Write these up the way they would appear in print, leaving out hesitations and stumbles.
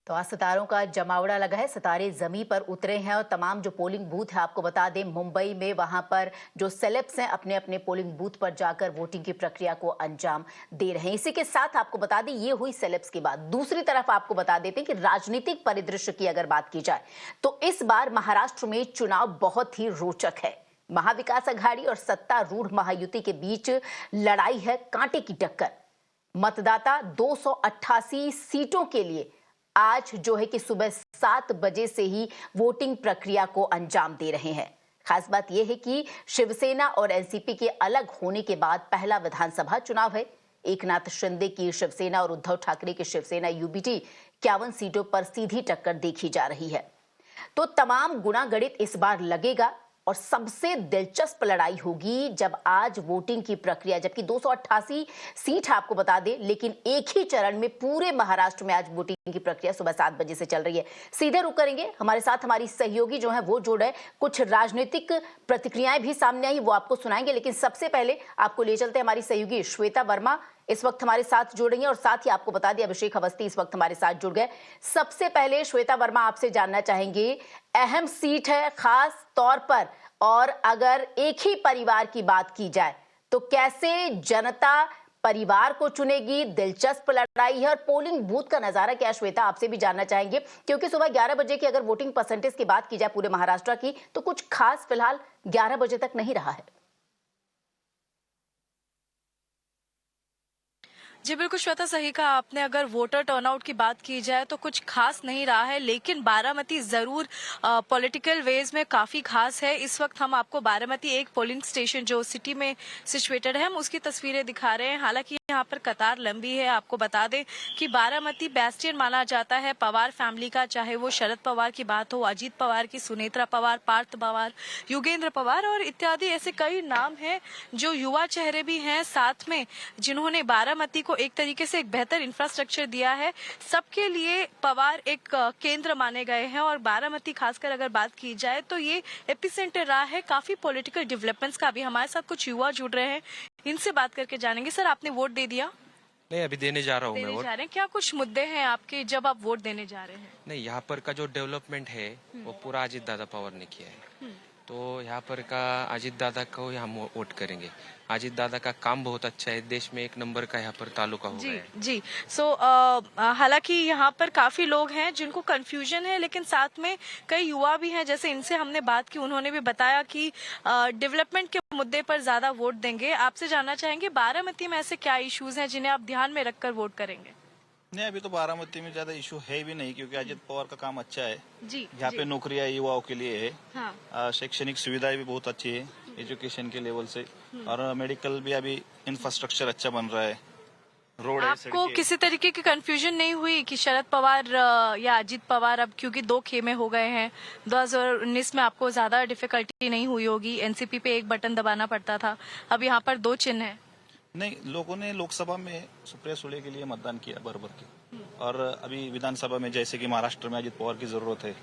तो आज सितारों का जमावड़ा लगा है। सितारे जमीन पर उतरे हैं और तमाम जो पोलिंग बूथ है, आपको बता दें मुंबई में, वहां पर जो सेलेब्स हैं अपने अपने पोलिंग बूथ पर जाकर वोटिंग की प्रक्रिया को अंजाम दे रहे हैं। इसी के साथ आपको बता दें ये हुई सेलेब्स की बात। दूसरी तरफ आपको बता देते हैं कि राजनीतिक परिदृश्य की अगर बात की जाए तो इस बार महाराष्ट्र में चुनाव बहुत ही रोचक है। महाविकास अघाड़ी और सत्तारूढ़ महायुति के बीच लड़ाई है, कांटे की टक्कर। मतदाता 288 सीटों के लिए आज जो है कि सुबह 7 बजे से ही वोटिंग प्रक्रिया को अंजाम दे रहे हैं। खास बात यह है कि शिवसेना और एनसीपी के अलग होने के बाद पहला विधानसभा चुनाव है। एकनाथ शिंदे की शिवसेना और उद्धव ठाकरे की शिवसेना यूबीटी 51 सीटों पर सीधी टक्कर देखी जा रही है। तो तमाम गुणा गणित इस बार लगेगा और सबसे दिलचस्प लड़ाई होगी जब आज वोटिंग की प्रक्रिया, जबकि 288 सीट आपको बता दें, लेकिन एक ही चरण में पूरे महाराष्ट्र में आज वोटिंग की प्रक्रिया सुबह 7 बजे से चल रही है। सीधे रुक करेंगे, हमारे साथ हमारी सहयोगी जो है वो जुड़ है, कुछ राजनीतिक प्रतिक्रियाएं भी सामने आई वो आपको सुनाएंगे। लेकिन सबसे पहले आपको ले चलते हैं हमारी सहयोगी श्वेता वर्मा इस वक्त हमारे साथ जुड़ रही हैं और साथ ही आपको बता दें अभिषेक अवस्थी इस वक्त हमारे साथ जुड़ गए। सबसे पहले श्वेता वर्मा आपसे जानना चाहेंगे, अहम सीट है खास तौर पर, और अगर एक ही परिवार की बात की जाए तो कैसे जनता परिवार को चुनेगी? दिलचस्प लड़ाई है और पोलिंग बूथ का नजारा क्या? श्वेता आपसे भी जानना चाहेंगे क्योंकि सुबह 11 बजे की अगर वोटिंग परसेंटेज की बात की जाए पूरे महाराष्ट्र की तो कुछ खास फिलहाल 11 बजे तक नहीं रहा है। जी बिल्कुल श्वेता, सही कहा आपने। अगर वोटर टर्नआउट की बात की जाए तो कुछ खास नहीं रहा है, लेकिन बारामती जरूर पॉलिटिकल वेज में काफी खास है। इस वक्त हम आपको बारामती एक पोलिंग स्टेशन जो सिटी में सिचुएटेड है, हम उसकी तस्वीरें दिखा रहे हैं। हालांकि यहाँ पर कतार लंबी है। आपको बता दें कि बारामती बेस्टियन माना जाता है पवार फैमिली का, चाहे वो शरद पवार की बात हो, अजीत पवार की, सुनेत्रा पवार, पार्थ पवार, युगेंद्र पवार और इत्यादि ऐसे कई नाम हैं जो युवा चेहरे भी हैं साथ में, जिन्होंने बारामती को एक तरीके से एक बेहतर इंफ्रास्ट्रक्चर दिया है। सबके लिए पवार एक केंद्र माने गए हैं और बारामती खासकर अगर बात की जाए तो ये एपिसेंटर रहा है काफी पॉलिटिकल डेवलपमेंट्स का। अभी हमारे साथ कुछ युवा जुड़ रहे हैं, इनसे बात करके जानेंगे। सर, आपने वोट दे दिया? नहीं, अभी देने जा रहा हूँ मैं वोट। जा रहे हैं, क्या कुछ मुद्दे हैं आपके जब आप वोट देने जा रहे हैं? नहीं, यहाँ पर का जो डेवलपमेंट है वो पूरा अजीत दादा पवार ने किया है, तो यहाँ पर का अजीत दादा को हम वोट करेंगे। अजीत दादा का काम बहुत अच्छा है, देश में एक नंबर का यहाँ पर तालुका हो गया है। जी सो हालांकि यहाँ पर काफी लोग हैं जिनको कंफ्यूजन है, लेकिन साथ में कई युवा भी हैं, जैसे इनसे हमने बात की, उन्होंने भी बताया कि डेवलपमेंट के मुद्दे पर ज्यादा वोट देंगे। आपसे जानना चाहेंगे बारामती में ऐसे क्या इश्यूज हैं जिन्हें आप ध्यान में रखकर वोट करेंगे? नहीं, अभी तो बारामती में ज्यादा इशू है भी नहीं क्योंकि अजित पवार का काम अच्छा है। जी, यहाँ पे नौकरियां युवाओं के लिए है। हाँ। शैक्षणिक सुविधाएं भी बहुत अच्छी है एजुकेशन के लेवल से, और मेडिकल भी अभी इंफ्रास्ट्रक्चर अच्छा बन रहा है। रोड है, आपको किसी तरीके की कंफ्यूजन नहीं हुई कि शरद पवार या अजीत पवार, अब क्योंकि दो खेमे हो गए हैं, 2019 में आपको ज्यादा डिफिकल्टी नहीं हुई होगी? एनसीपी पे एक बटन दबाना पड़ता था, अब यहाँ पर 2 चिन्ह है। नहीं, लोगों ने लोकसभा में सुप्रिया सुले के लिए मतदान किया भर के, और अभी विधानसभा में जैसे कि महाराष्ट्र में अजित पवार की जरूरत है,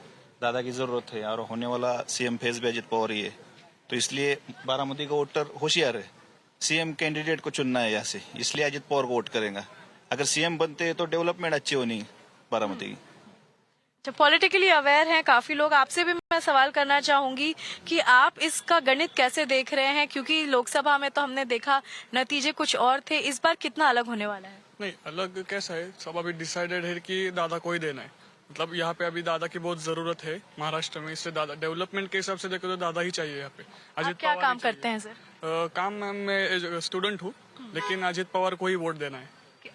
दादा की जरूरत है, और होने वाला सीएम फेज भी अजित पवार ही है, तो इसलिए बारामती का वोटर होशियार है। सीएम कैंडिडेट को चुनना है यहाँ से, इसलिए अजित पवार को वोट करेगा। अगर सीएम बनते हैं तो डेवलपमेंट अच्छी होनी है बारामती की। जो पॉलिटिकली अवेयर हैं काफी लोग, आपसे भी मैं सवाल करना चाहूंगी कि आप इसका गणित कैसे देख रहे हैं, क्योंकि लोकसभा में तो हमने देखा नतीजे कुछ और थे, इस बार कितना अलग होने वाला है? नहीं, अलग कैसा है, सब अभी डिसाइडेड है कि दादा को ही देना है। मतलब यहाँ पे अभी दादा की बहुत जरूरत है महाराष्ट्र में, इससे दादा डेवलपमेंट के हिसाब से देखो तो दादा ही चाहिए यहाँ पे। अजित क्या काम करते हैं सर? काम मैं स्टूडेंट हूँ, लेकिन अजित पवार को ही वोट देना है।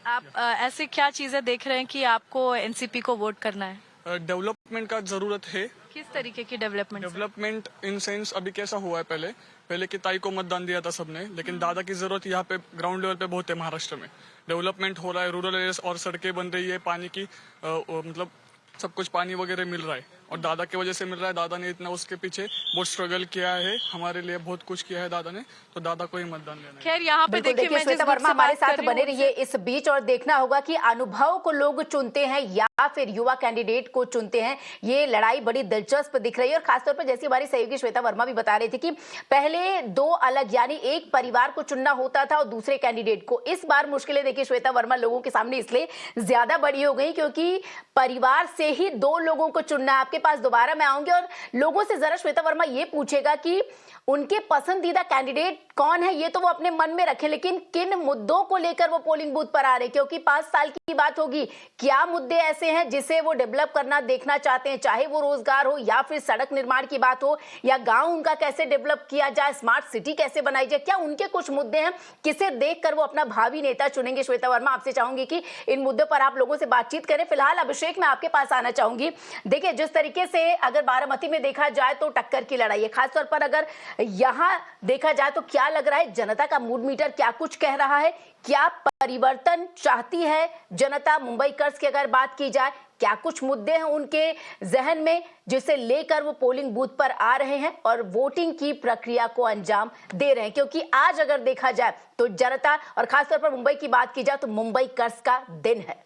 आप ऐसे क्या चीजें देख रहे हैं कि आपको एनसीपी को वोट करना है? डेवलपमेंट का जरूरत है। किस तरीके की डेवलपमेंट? डेवलपमेंट इन सेंस अभी कैसा हुआ है, पहले की ताई को मतदान दिया था सबने, लेकिन दादा की जरूरत यहाँ पे ग्राउंड लेवल पे बहुत है। महाराष्ट्र में डेवलपमेंट हो रहा है, रूरल एरियाज और सड़कें बन रही है, पानी की मतलब सब कुछ पानी वगैरह मिल रहा है और दादा की वजह से मिल रहा है। दादा ने इतना उसके पीछे बहुत स्ट्रगल किया है, हमारे लिए बहुत कुछ किया है दादा ने, तो दादा को ही मतदान देना है। खैर यहाँ पे देखिए श्वेता वर्मा हमारे साथ बने रहिए इस बीच, और देखना होगा कि अनुभव को लोग चुनते हैं या या फिर युवा कैंडिडेट को चुनते हैं, ये लड़ाई बड़ी दिलचस्प दिख रही है। और खासतौर पर जैसी हमारी सहयोगी श्वेता वर्मा भी बता रही थी कि पहले दो अलग यानी एक परिवार को चुनना होता था और दूसरे कैंडिडेट को। इस बार मुश्किलें देखिए श्वेता वर्मा लोगों के सामने इसलिए ज्यादा बड़ी हो गई क्योंकि परिवार से ही दो लोगों को चुनना है। आपके पास दोबारा मैं आऊंगी और लोगों से जरा श्वेता वर्मा ये पूछेगा कि उनके पसंदीदा कैंडिडेट कौन है, ये तो वो अपने मन में रखें, लेकिन किन मुद्दों को लेकर वो पोलिंग बूथ पर आ रहे हैं, क्योंकि 5 साल की बात होगी। क्या मुद्दे ऐसे हैं जिसे वो डेवलप करना देखना चाहते हैं, चाहे वो रोजगार हो या फिर सड़क निर्माण की बात हो या गांव उनका कैसे डेवलप किया जाए, स्मार्ट सिटी कैसे बनाई जाए, क्या उनके कुछ मुद्दे हैं, किसे देखकर वो अपना भावी नेता चुनेंगे। श्वेता वर्मा, आपसे चाहूंगी कि इन मुद्दों पर आप लोगों से बातचीत करें। फिलहाल अभिषेक, मैं आपके पास आना चाहूंगी। देखिए, जिस तरीके से अगर बारामती में देखा जाए तो टक्कर की लड़ाई है, खासतौर पर अगर यहां देखा जाए तो क्या लग रहा है, जनता का मूड मीटर क्या कुछ कह रहा है, क्या परिवर्तन चाहती है जनता। मुंबई कर्ज की अगर बात की जाए, क्या कुछ मुद्दे हैं उनके जहन में जिसे लेकर वो पोलिंग बूथ पर आ रहे हैं और वोटिंग की प्रक्रिया को अंजाम दे रहे हैं, क्योंकि आज अगर देखा जाए तो जनता और खासतौर पर मुंबई की बात की जाए तो मुंबई कर्ज का दिन है।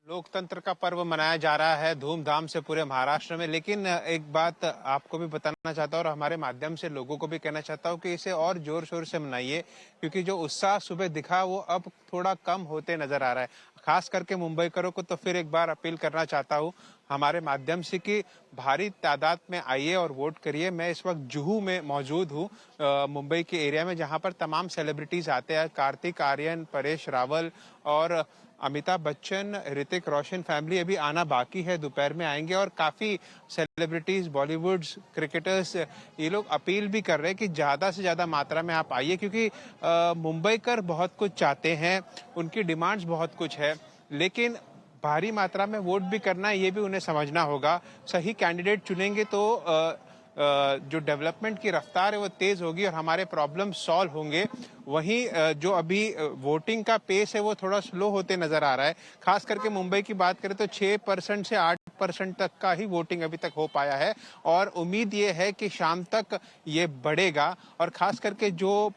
लोकतंत्र का पर्व मनाया जा रहा है धूमधाम से पूरे महाराष्ट्र में, लेकिन एक बात आपको भी बताना चाहता हूँ और हमारे माध्यम से लोगों को भी कहना चाहता हूँ कि इसे और जोर शोर से मनाइए, क्योंकि जो उत्साह सुबह दिखा वो अब थोड़ा कम होते नजर आ रहा है। खास करके मुंबईकरों को तो फिर एक बार अपील करना चाहता हूँ हमारे माध्यम से कि भारी तादाद में आइए और वोट करिए। मैं इस वक्त जुहू में मौजूद हूँ, मुंबई के एरिया में, जहाँ पर तमाम सेलिब्रिटीज आते हैं। कार्तिक आर्यन, परेश रावल और अमिताभ बच्चन, ऋतिक रोशन फैमिली अभी आना बाकी है, दोपहर में आएंगे। और काफी सेलिब्रिटीज, बॉलीवुड क्रिकेटर्स, ये लोग अपील भी कर रहे हैं कि ज्यादा से ज्यादा मात्रा में आप आइए, क्योंकि मुंबईकर बहुत कुछ चाहते हैं, उनकी डिमांड्स बहुत कुछ है, लेकिन भारी मात्रा में वोट भी करना है, ये भी उन्हें समझना होगा। सही कैंडिडेट चुनेंगे तो जो डेवलपमेंट की रफ्तार है वो तेज होगी और हमारे प्रॉब्लम सॉल्व होंगे। वहीं जो अभी वोटिंग का पेस है वो थोड़ा स्लो होते नजर आ रहा है। खास करके मुंबई की बात करें तो 6% से 8% तक का ही वोटिंग अभी तक हो पाया है और उम्मीद ये है कि शाम तक ये बढ़ेगा। और खास करके जो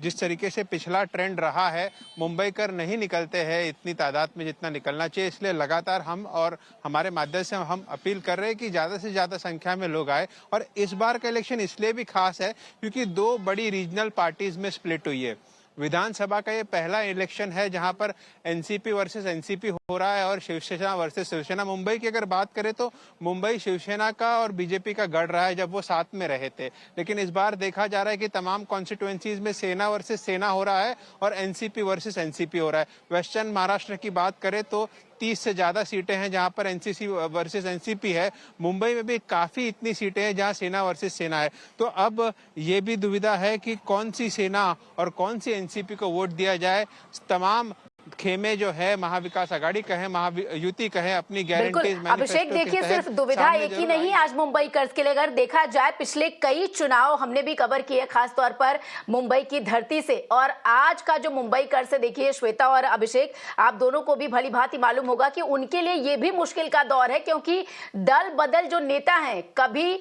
जिस तरीके से पिछला ट्रेंड रहा है, मुंबईकर नहीं निकलते हैं इतनी तादाद में जितना निकलना चाहिए, इसलिए लगातार हम और हमारे माध्यम से हम अपील कर रहे हैं कि ज्यादा से ज्यादा संख्या में लोग आए। और इस बार का इलेक्शन इसलिए भी खास है क्योंकि दो बड़ी रीजनल पार्टीज में स्प्लिट हुई है। विधानसभा का ये पहला इलेक्शन है जहां पर एनसीपी वर्सेस एनसीपी हो रहा है और शिवसेना वर्सेस शिवसेना। मुंबई की अगर बात करें तो मुंबई शिवसेना का और बीजेपी का गढ़ रहा है जब वो साथ में रहे थे, लेकिन इस बार देखा जा रहा है कि तमाम कॉन्स्टिट्यूएंसीज में सेना वर्सेस सेना हो रहा है और एनसीपी वर्सेस एनसीपी हो रहा है। वेस्टर्न महाराष्ट्र की बात करें तो 30 से ज्यादा सीटें हैं जहां पर एनसीसी वर्सेस एनसीपी है। मुंबई में भी काफी इतनी सीटें हैं जहां सेना वर्सेस सेना है। तो अब ये भी दुविधा है कि कौन सी सेना और कौन सी एनसीपी को वोट दिया जाए। तमाम खेमे जो है महाविकास आघाड़ी कहे, महायुति कहे, अपनी गारंटीज। अभिषेक, देखिए सिर्फ दुविधा एक ही नहीं आज मुंबई कर्ज के लिए। अगर देखा जाए पिछले कई चुनाव हमने भी कवर किए खासतौर पर मुंबई की धरती से, और आज का जो मुंबई कर्ज से देखिए श्वेता और अभिषेक, आप दोनों को भी भली भांति मालूम होगा कि उनके लिए ये भी मुश्किल का दौर है, क्योंकि दल बदल जो नेता हैं, कभी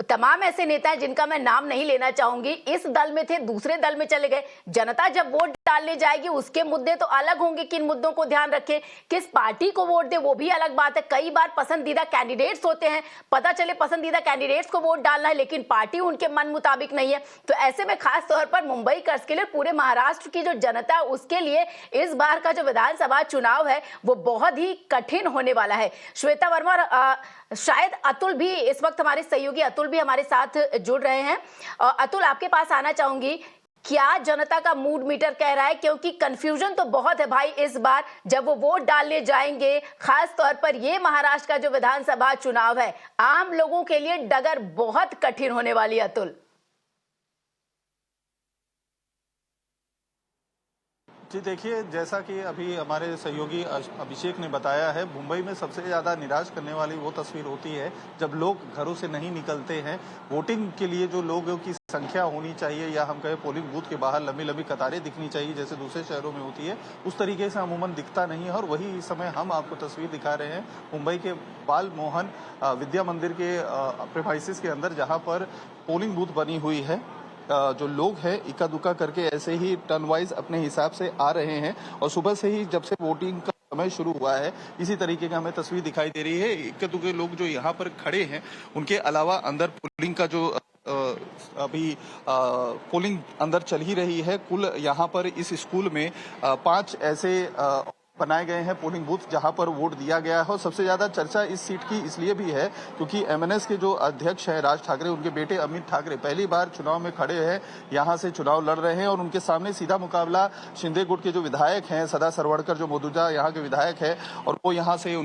तमाम ऐसे नेता हैं जिनका मैं नाम नहीं लेना चाहूंगी, इस दल में थे दूसरे दल में चले गए। जनता जब वोट डालने जाएगी उसके मुद्दे तो अलग होंगे, किन मुद्दों को ध्यान रखें, किस पार्टी को वोट दे वो भी अलग बात है। कई बार पसंदीदा कैंडिडेट्स होते हैं, पता चले पसंदीदा कैंडिडेट्स को वोट डालना है लेकिन पार्टी उनके मन मुताबिक नहीं है। तो ऐसे में खास तौर पर मुंबई कर्ज के लिए पूरे महाराष्ट्र की जो जनता है उसके लिए इस बार का जो विधानसभा चुनाव है वो बहुत ही कठिन होने वाला है। श्वेता वर्मा और शायद अतुल भी इस वक्त, हमारे सहयोगी अतुल भी हमारे साथ जुड़ रहे हैं। अतुल, आपके पास आना चाहूंगी, क्या जनता का मूड मीटर कह रहा है, क्योंकि कंफ्यूजन तो बहुत है भाई इस बार जब वो वोट डालने जाएंगे। खास तौर पर ये महाराष्ट्र का जो विधानसभा चुनाव है, आम लोगों के लिए डगर बहुत कठिन होने वाली है। अतुल जी देखिए, जैसा कि अभी हमारे सहयोगी अभिषेक ने बताया है, मुंबई में सबसे ज़्यादा निराश करने वाली वो तस्वीर होती है जब लोग घरों से नहीं निकलते हैं। वोटिंग के लिए जो लोगों की संख्या होनी चाहिए, या हम कहें पोलिंग बूथ के बाहर लंबी लंबी कतारें दिखनी चाहिए जैसे दूसरे शहरों में होती है, उस तरीके से अमूमन दिखता नहीं है। और वही इस समय हम आपको तस्वीर दिखा रहे हैं मुंबई के बाल मोहन विद्या मंदिर के प्रेमाइसिस के अंदर, जहाँ पर पोलिंग बूथ बनी हुई है। जो लोग हैं इक्का दुक्का करके ऐसे ही टर्न वाइज अपने हिसाब से आ रहे हैं और सुबह से ही जब से वोटिंग का समय शुरू हुआ है इसी तरीके का हमें तस्वीर दिखाई दे रही है। इक्के दुक्के लोग जो यहाँ पर खड़े हैं उनके अलावा अंदर पोलिंग का जो अभी पोलिंग अंदर चल ही रही है। कुल यहाँ पर इस स्कूल में 5 ऐसे बनाए गए हैं पोलिंग बूथ जहां पर वोट दिया गया है और सबसे ज्यादा चर्चा इस सीट की इसलिए भी है क्योंकि एमएनएस के जो अध्यक्ष हैं राज ठाकरे, उनके बेटे अमित ठाकरे पहली बार चुनाव में खड़े हैं, यहां से चुनाव लड़ रहे हैं और उनके सामने सीधा मुकाबला शिंदे गुट के जो विधायक हैं सदा सरवड़कर जो मौजूदा यहाँ के विधायक है और वो यहाँ से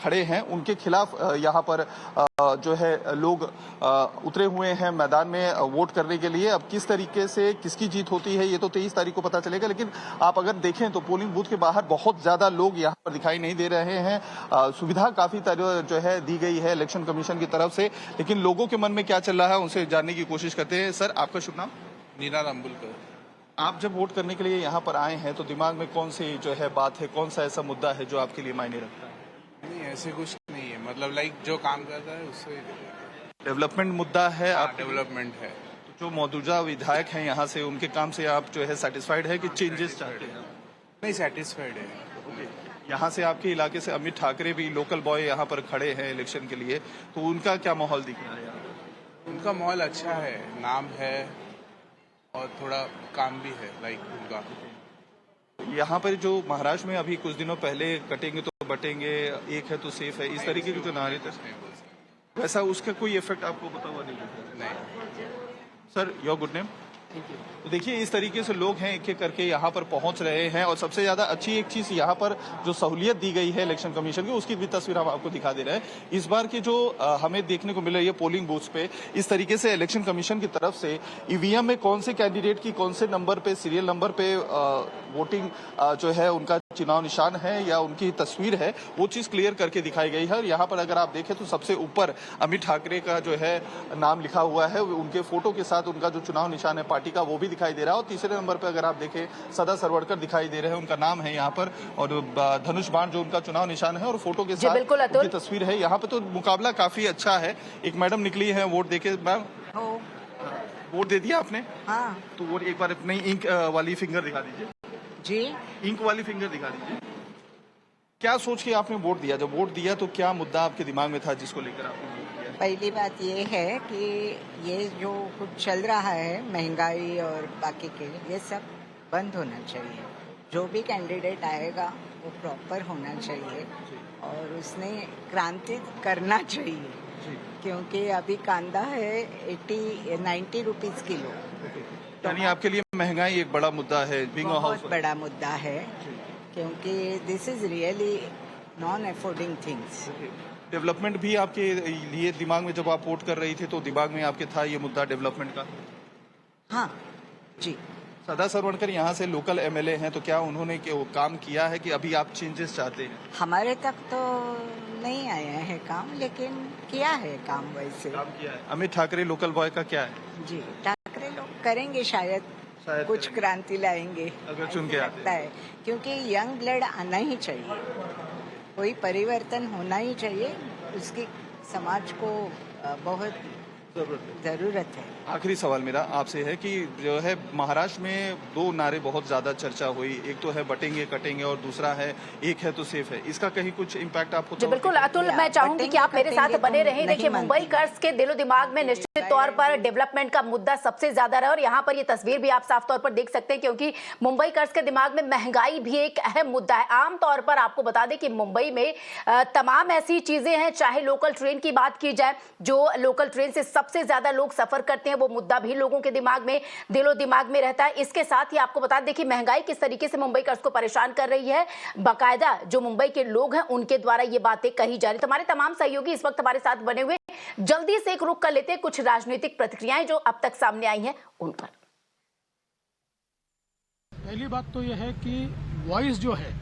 खड़े हैं। उनके खिलाफ यहाँ पर जो है लोग उतरे हुए हैं मैदान में वोट करने के लिए। अब किस तरीके से किसकी जीत होती है ये तो 23 तारीख को पता चलेगा, लेकिन आप अगर देखें तो पोलिंग बूथ के बाहर बहुत ज्यादा लोग यहाँ पर दिखाई नहीं दे रहे हैं। सुविधा काफी जो है दी गई है इलेक्शन कमीशन की तरफ से, लेकिन लोगों के मन में क्या चल रहा है उनसे जानने की कोशिश करते हैं। सर, आपका शुभ नाम? नीना रामबुलकर। आप जब वोट करने के लिए यहाँ पर आए हैं तो दिमाग में कौन सी जो है बात है, कौन सा ऐसा मुद्दा है जो आपके लिए मायने रखता है? नहीं, ऐसे कुछ नहीं है, मतलब लाइक जो काम करता है उससे डेवलपमेंट मुद्दा है। आप डेवलपमेंट है। जो मौजूदा विधायक हैं यहाँ से उनके काम से आप जो है सेटिस्फाइड है कि चेंजेस चाहते हैं? नहीं, सेटिस्फाइड है। यहाँ से आपके इलाके से अमित ठाकरे भी लोकल बॉय यहाँ पर खड़े हैं इलेक्शन के लिए, तो उनका क्या माहौल दिख रहा है? उनका माहौल अच्छा है, नाम है और थोड़ा काम भी है लाइक उनका। यहाँ पर जो महाराष्ट्र में अभी कुछ दिनों पहले कटेंगे तो बटेंगे, एक है तो सेफ है, इस तरीके के जो नारे थे, वैसा उसका कोई इफेक्ट आपको पता हुआ नहीं? Sir, your good name? तो देखिए इस तरीके से लोग हैं एक एक करके यहाँ पर पहुंच रहे हैं और सबसे ज्यादा अच्छी एक चीज यहाँ पर जो सहूलियत दी गई है इलेक्शन कमीशन की उसकी भी तस्वीर हम आपको दिखा दे रहे हैं। इस बार की जो हमें देखने को मिल रही है पोलिंग बूथ पे इस तरीके से इलेक्शन कमीशन की तरफ से ईवीएम में कौन से कैंडिडेट की कौन से नंबर पे सीरियल नंबर पे वोटिंग जो है उनका चुनाव निशान है या उनकी तस्वीर है वो चीज क्लियर करके दिखाई गई है। और यहाँ पर अगर आप देखें तो सबसे ऊपर अमित ठाकरे का जो है नाम लिखा हुआ है, उनके फोटो के साथ उनका जो चुनाव निशान है पार्टी का वो भी दिखाई दे रहा है। और तीसरे नंबर पर अगर आप देखें सदा सरवड़कर दिखाई दे रहे हैं, उनका नाम है यहाँ पर, और धनुष बाण जो उनका चुनाव निशान है और फोटो के साथ उनकी तस्वीर है। यहाँ पे तो मुकाबला काफी अच्छा है। एक मैडम निकली है वोट देके। मैम, वोट दे दिया आपने? हाँ। तो वोट एक बार अपनी इंक वाली फिंगर दिखा दीजिए जी। इंक वाली फिंगर दिखा दीजिए। क्या सोच के आपने वोट दिया? जब वोट दिया तो क्या मुद्दा आपके दिमाग में था जिसको लेकर आपने वोट दिया? पहली बात ये है कि ये जो कुछ चल रहा है महंगाई और बाकी के, ये सब बंद होना चाहिए। जो भी कैंडिडेट आएगा वो प्रॉपर होना चाहिए और उसने क्रांति करना चाहिए, क्योंकि अभी कांदा है 90 रुपीज किलो। यानी आपके लिए महंगाई एक बड़ा मुद्दा है? बहुत बड़ा मुद्दा है, क्योंकि this is really non affording things. Development भी आपके लिए दिमाग में जब आप वोट कर रही थी तो दिमाग में आपके था ये मुद्दा डेवलपमेंट का? हाँ जी। सदा सरवड़कर यहाँ से लोकल एमएलए हैं, तो क्या उन्होंने काम किया है कि अभी आप चेंजेस चाहते हैं? हमारे तक तो नहीं आया है काम, लेकिन किया है काम। वैसे काम किया है। अमित ठाकरे लोकल बॉय का क्या है? जी, ठाकरे लोग करेंगे शायद कुछ करेंगे। क्रांति लाएंगे अगर चुन के लगता है, क्योंकि यंग ब्लड आना ही चाहिए, कोई परिवर्तन होना ही चाहिए। उसकी समाज को बहुत जरूरत है। आखिरी सवाल मेरा आपसे है कि जो है महाराष्ट्र में 2 नारे बहुत ज्यादा चर्चा हुई, एक तो है बटेंगे कटेंगे और दूसरा है एक है तो सेफ है। इसका कहीं कुछ इम्पैक्ट आपको? जी बिल्कुल अतुल, मैं चाहूंगी कि आप मेरे साथ बने रहें। देखिए मुंबई कर्ज के दिलो दिमाग में निश्चित तौर पर डेवलपमेंट का मुद्दा सबसे ज्यादा रहा और यहाँ पर ये तस्वीर भी आप साफ तौर पर देख सकते हैं, क्योंकि मुंबई कर्ज के दिमाग में महंगाई भी एक अहम मुद्दा है। आमतौर पर आपको बता दें कि मुंबई में तमाम ऐसी चीजें हैं, चाहे लोकल ट्रेन की बात की जाए, जो लोकल ट्रेन से सबसे ज्यादा लोग सफर करते हैं, वो मुद्दा भी लोगों के दिमाग में दिलो दिमाग में रहता है। इसके साथ ही आपको बता दें कि महंगाई किस तरीके से मुंबई कर्ज को परेशान कर रही है, बाकायदा जो मुंबई के लोग हैं उनके द्वारा ये बातें कही जा रही। तो हमारे तमाम सहयोगी इस वक्त हमारे साथ बने हुए, जल्दी से एक रुख कर लेते हैं कुछ राजनीतिक प्रतिक्रियाएं जो अब तक सामने आई हैं उन पर। पहली बात तो यह है कि वॉइस जो है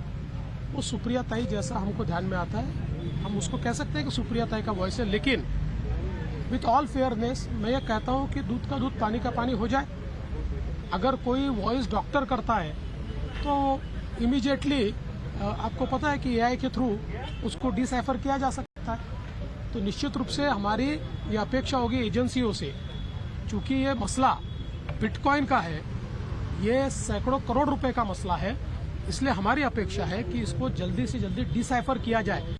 वो सुप्रिया ताई जैसा हमको ध्यान में आता है, हम उसको कह सकते हैं कि सुप्रिया ताई का वॉइस है। लेकिन विथ ऑल फेयरनेस मैं ये कहता हूँ कि दूध का दूध पानी का पानी हो जाए। अगर कोई वॉइस डॉक्टर करता है तो इमीडिएटली आपको पता है कि एआई के थ्रू उसको डिसाइफर किया जा सकता है। तो निश्चित रूप से हमारी ये अपेक्षा होगी एजेंसियों से, चूंकि ये मसला बिटकॉइन का है, ये सैकड़ों करोड़ रुपए का मसला है। इसलिए हमारी अपेक्षा है कि इसको जल्दी से जल्दी डिसाइफर किया जाए।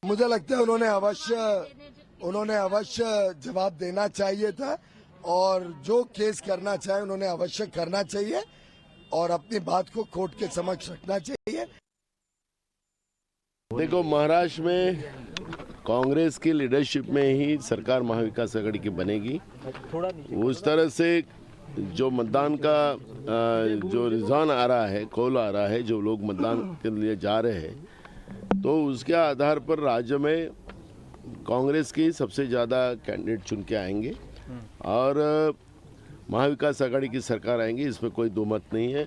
मुझे लगता है उन्होंने अवश्य जवाब देना चाहिए था और जो केस करना चाहे उन्होंने अवश्य करना चाहिए और अपनी बात को कोर्ट के समक्ष रखना चाहिए। देखो, महाराष्ट्र में कांग्रेस की लीडरशिप में ही सरकार महाविकास आघाड़ी की बनेगी। उस तरह से जो मतदान का जो रुझान आ रहा है, कॉल आ रहा है, जो लोग मतदान के लिए जा रहे हैं, तो उसके आधार पर राज्य में कांग्रेस की सबसे ज़्यादा कैंडिडेट चुन के आएंगे और महाविकास आघाड़ी की सरकार आएंगी, इसमें कोई दो मत नहीं है।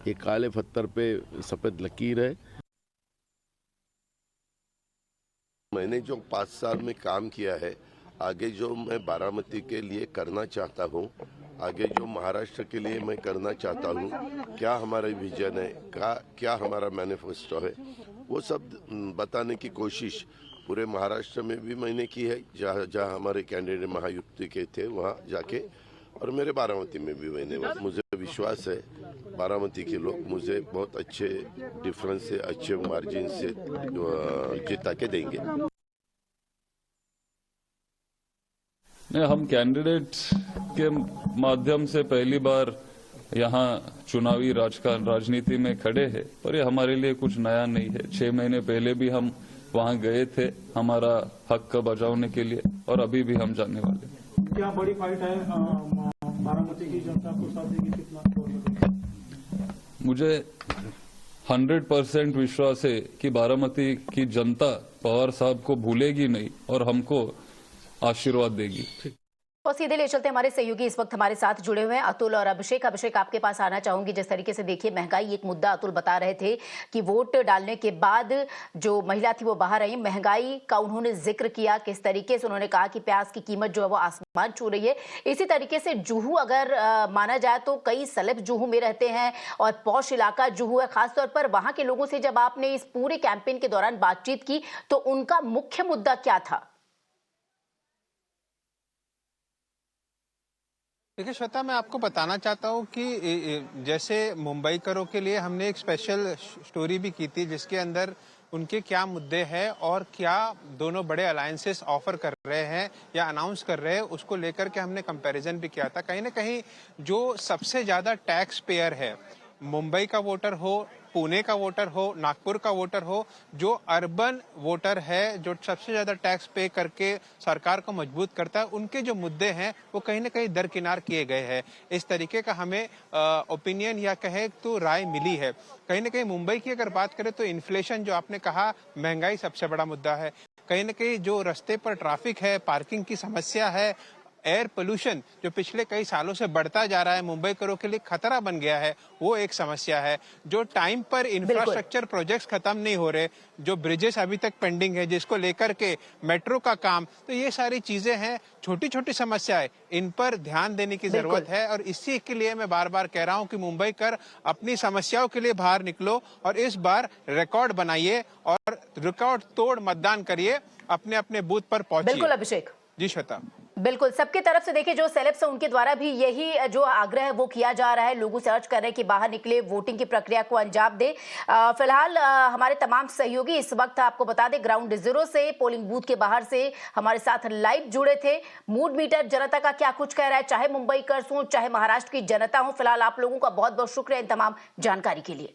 ये काले पत्थर पे सफ़ेद लकीर है। मैंने जो 5 साल में काम किया है, आगे जो मैं बारामती के लिए करना चाहता हूँ, आगे जो महाराष्ट्र के लिए मैं करना चाहता हूँ, क्या हमारा विजन है, क्या हमारा मैनिफेस्टो है, वो सब बताने की कोशिश पूरे महाराष्ट्र में भी मैंने की है। जहाँ हमारे कैंडिडेट महायुति के थे वहाँ जाके, और मेरे बारामती में भी मुझे विश्वास है बारामती के लोग मुझे बहुत अच्छे डिफरेंस से, अच्छे मार्जिन से जिता के देंगे। हम कैंडिडेट के माध्यम से पहली बार यहाँ चुनावी राजनीति में खड़े हैं और ये हमारे लिए कुछ नया नहीं है। 6 महीने पहले भी हम वहाँ गए थे हमारा हक का बचाने के लिए और अभी भी हम जाने वाले हैं। क्या बड़ी फाइट है बारामती की जनता को साथ देगी कितना? मुझे 100% विश्वास है कि बारामती की जनता पवार साहब को भूलेगी नहीं और हमको आशीर्वाद देगी। और सीधे ले चलते हमारे सहयोगी इस वक्त हमारे साथ जुड़े हुए हैं, अतुल और अभिषेक। अभिषेक, आपके पास आना चाहूंगी। जिस तरीके से देखिए, महंगाई एक मुद्दा अतुल बता रहे थे कि वोट डालने के बाद जो महिला थी वो बाहर आई, महंगाई का उन्होंने जिक्र किया। किस तरीके से उन्होंने कहा कि प्याज की कीमत जो है वो आसमान छू रही है। इसी तरीके से जुहू अगर माना जाए तो कई सेलेब जुहू में रहते हैं और पौष इलाका जुहू है। खासतौर पर वहां के लोगों से जब आपने इस पूरे कैंपेन के दौरान बातचीत की तो उनका मुख्य मुद्दा क्या था? देखिए श्वेता, मैं आपको बताना चाहता हूँ कि जैसे मुंबई करों के लिए हमने एक स्पेशल स्टोरी भी की थी जिसके अंदर उनके क्या मुद्दे हैं और क्या दोनों बड़े अलायंसेस ऑफर कर रहे हैं या अनाउंस कर रहे हैं, उसको लेकर के हमने कंपैरिजन भी किया था। कहीं ना कहीं जो सबसे ज़्यादा टैक्स पेयर है, मुंबई का वोटर हो, पुणे का वोटर हो, नागपुर का वोटर हो, जो अर्बन वोटर है, जो सबसे ज्यादा टैक्स पे करके सरकार को मजबूत करता है, उनके जो मुद्दे हैं वो कहीं ना कहीं दरकिनार किए गए हैं। इस तरीके का हमें ओपिनियन या कहे तो राय मिली है। कहीं ना कहीं मुंबई की अगर बात करें तो इन्फ्लेशन, जो आपने कहा, महंगाई सबसे बड़ा मुद्दा है। कहीं ना कहीं जो रास्ते पर ट्रैफिक है, पार्किंग की समस्या है, एयर पोल्यूशन जो पिछले कई सालों से बढ़ता जा रहा है, मुंबई करों के लिए खतरा बन गया है, वो एक समस्या है। जो टाइम पर इंफ्रास्ट्रक्चर प्रोजेक्ट्स खत्म नहीं हो रहे, जो ब्रिजेस अभी तक पेंडिंग है, जिसको लेकर के मेट्रो का काम, तो ये सारी चीजें हैं, छोटी छोटी समस्याएं, इन पर ध्यान देने की जरूरत है। और इसी के लिए मैं बार बार कह रहा हूं कि मुंबई कर अपनी समस्याओं के लिए बाहर निकलो और इस बार रिकॉर्ड बनाइए और रिकॉर्ड तोड़ मतदान करिए, अपने अपने बूथ पर पहुंचिए। बिल्कुल अभिषेक। जी श्वेता, बिल्कुल, सबकी तरफ से देखिए जो सेलेब्स है उनके द्वारा भी यही जो आग्रह है वो किया जा रहा है, लोगों से अर्ज कर रहे हैं कि बाहर निकले, वोटिंग की प्रक्रिया को अंजाम दे। फिलहाल हमारे तमाम सहयोगी इस वक्त आपको बता दें ग्राउंड जीरो से, पोलिंग बूथ के बाहर से हमारे साथ लाइव जुड़े थे। मूड मीटर जनता का क्या कुछ कह रहा है, चाहे मुंबई कर्स हो, चाहे महाराष्ट्र की जनता हो। फिलहाल आप लोगों का बहुत बहुत शुक्रिया इन तमाम जानकारी के लिए।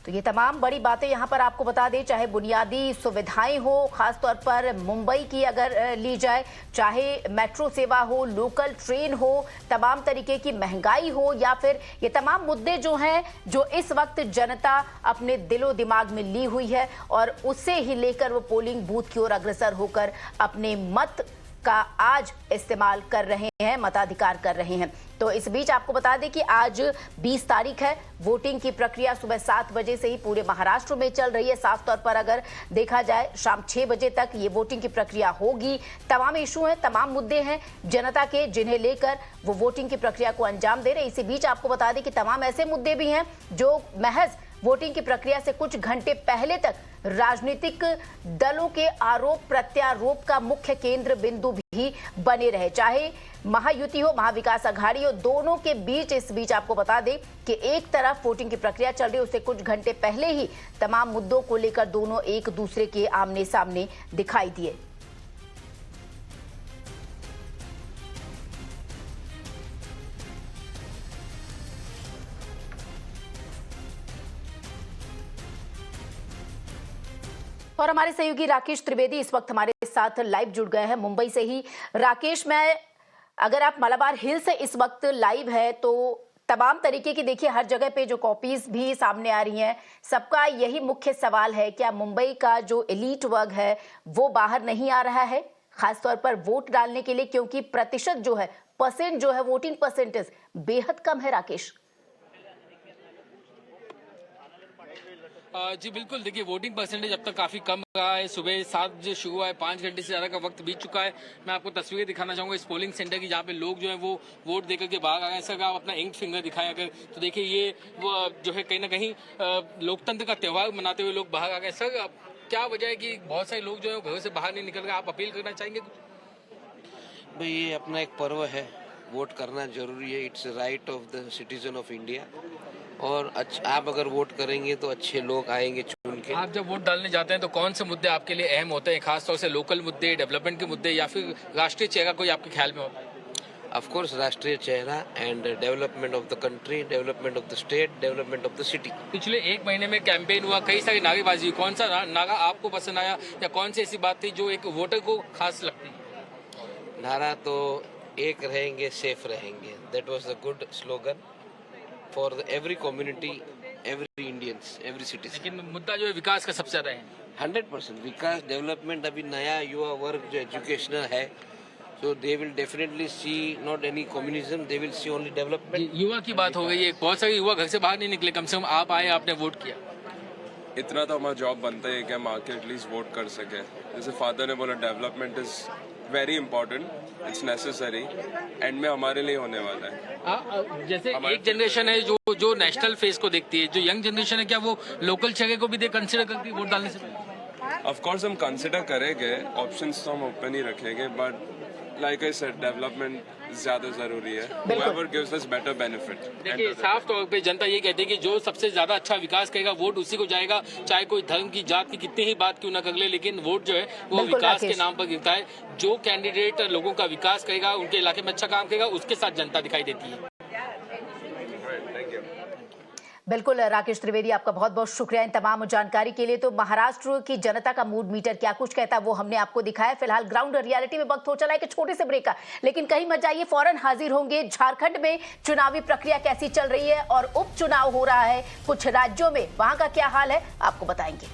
तो ये तमाम बड़ी बातें यहाँ पर आपको बता दें, चाहे बुनियादी सुविधाएं हो, खासतौर पर मुंबई की अगर ली जाए, चाहे मेट्रो सेवा हो, लोकल ट्रेन हो, तमाम तरीके की महंगाई हो, या फिर ये तमाम मुद्दे जो हैं जो इस वक्त जनता अपने दिलो दिमाग में ली हुई है और उसे ही लेकर वो पोलिंग बूथ की ओर अग्रसर होकर अपने मत का आज इस्तेमाल कर रहे हैं, मताधिकार कर रहे हैं। तो इस बीच आपको बता दें कि आज 20 तारीख है। वोटिंग की प्रक्रिया सुबह 7 बजे से ही पूरे महाराष्ट्र में चल रही है। साफ तौर पर अगर देखा जाए शाम 6 बजे तक ये वोटिंग की प्रक्रिया होगी। तमाम इशू हैं, तमाम मुद्दे हैं जनता के, जिन्हें लेकर वो वोटिंग की प्रक्रिया को अंजाम दे रहे हैं। इसी बीच आपको बता दें कि तमाम ऐसे मुद्दे भी हैं जो महज वोटिंग की प्रक्रिया से कुछ घंटे पहले तक राजनीतिक दलों के आरोप प्रत्यारोप का मुख्य केंद्र बिंदु भी बने रहे, चाहे महायुति हो, महाविकास आघाड़ी हो, दोनों के बीच। इस बीच आपको बता दें कि एक तरफ वोटिंग की प्रक्रिया चल रही है, उससे कुछ घंटे पहले ही तमाम मुद्दों को लेकर दोनों एक दूसरे के आमने सामने दिखाई दिए। और हमारे सहयोगी राकेश त्रिवेदी इस वक्त हमारे साथ लाइव जुड़ गए हैं मुंबई से ही। राकेश, अगर आप मलाबार हिल से इस वक्त लाइव है तो तमाम तरीके की देखिए हर जगह पे जो कॉपीज भी सामने आ रही हैं, सबका यही मुख्य सवाल है, क्या मुंबई का जो एलीट वर्ग है वो बाहर नहीं आ रहा है, खासतौर पर वोट डालने के लिए, क्योंकि प्रतिशत जो है, परसेंट जो है, वोटिंग परसेंटेज बेहद कम है। राकेश जी बिल्कुल, देखिए वोटिंग परसेंटेज अब तक काफी कम रहा है। सुबह 7 बजे शुरू हुआ है, 5 घंटे से ज्यादा का वक्त बीत चुका है। मैं आपको तस्वीरें दिखाना चाहूंगा इस पोलिंग सेंटर की, जहाँ पे लोग जो है वो वोट देकर के बाहर आ गए हैं। सर आप अपना इंक फिंगर दिखाएं अगर, तो देखिए ये वो जो है कहीं ना कहीं लोकतंत्र का त्योहार मनाते हुए लोग बाहर आ गए। सर क्या वजह है कि बहुत सारे लोग जो है घरों से बाहर नहीं निकल रहे, आप अपील करना चाहेंगे? भाई ये अपना एक पर्व है, वोट करना जरूरी है, it's right of the citizen of India. और आप अगर वोट करेंगे तो अच्छे लोग आएंगे चुन के। आप जब वोट डालने जाते हैं तो कौन से मुद्दे आपके लिए अहम होते हैं, खासतौर से लोकल मुद्दे, डेवलपमेंट के मुद्दे, या फिर राष्ट्रीय चेहरा कोई आपके ख्याल में होता है? ऑफ कोर्स राष्ट्रीय चेहरा and development of the country, development of the state, development of the city. पिछले 1 महीने में कैंपेन हुआ, कई सारी नारेबाजी हुई, कौन सा नारा आपको पसंद आया, या कौन सी ऐसी बात थी जो एक वोटर को खास लगती है? नारा तो एक रहेंगे सेफ रहेंगे, that was the good slogan for every community, every Indians, every citizen. लेकिन मुद्दा जो है विकास का सबसे ज्यादा है। 100% विकास, डेवलपमेंट। अभी नया युवा वर्ग जो एजुकेशनल है, so they will definitely see not any communism, they will see only development। युवा की बात हो गई है, बहुत सारे युवा घर से बाहर नहीं निकले, कम से कम आप आए, आपने वोट किया। इतना तो हमारा जॉब बनता है कि हम आके एटलीस्ट वोट कर सके। जैसे फादर ने बोला, development is very important, it's necessary, and में हमारे लिए होने वाला है। जैसे एक जनरेशन है जो नेशनल फेस को देखती है, जो यंग जनरेशन है, क्या वो लोकल जगह को भी कंसिडर करती है वोट डालने से पहले? ऑफ कोर्स हम कंसिडर करेंगे, ऑप्शंस तो हम ओपन ही रखेंगे, but like I said development ज्यादा जरूरी है। Whoever gives us better benefit। देखिए साफ तौर पे जनता ये कहती है कि जो सबसे ज्यादा अच्छा विकास करेगा वोट उसी को जाएगा, चाहे कोई धर्म की, जात की कितनी ही बात क्यों ना कर ले, लेकिन वोट जो है वो विकास के नाम पर गिरता है। जो कैंडिडेट लोगों का विकास करेगा, उनके इलाके में अच्छा काम करेगा, उसके साथ जनता दिखाई देती है। बिल्कुल राकेश त्रिवेदी, आपका बहुत बहुत शुक्रिया इन तमाम जानकारी के लिए। तो महाराष्ट्र की जनता का मूड मीटर क्या कुछ कहता है वो हमने आपको दिखाया। फिलहाल ग्राउंड रियलिटी में वक्त हो चला है कि छोटे से ब्रेक का, लेकिन कहीं मत जाइए, फौरन हाजिर होंगे। झारखंड में चुनावी प्रक्रिया कैसी चल रही है और उपचुनाव हो रहा है कुछ राज्यों में, वहां का क्या हाल है आपको बताएंगे।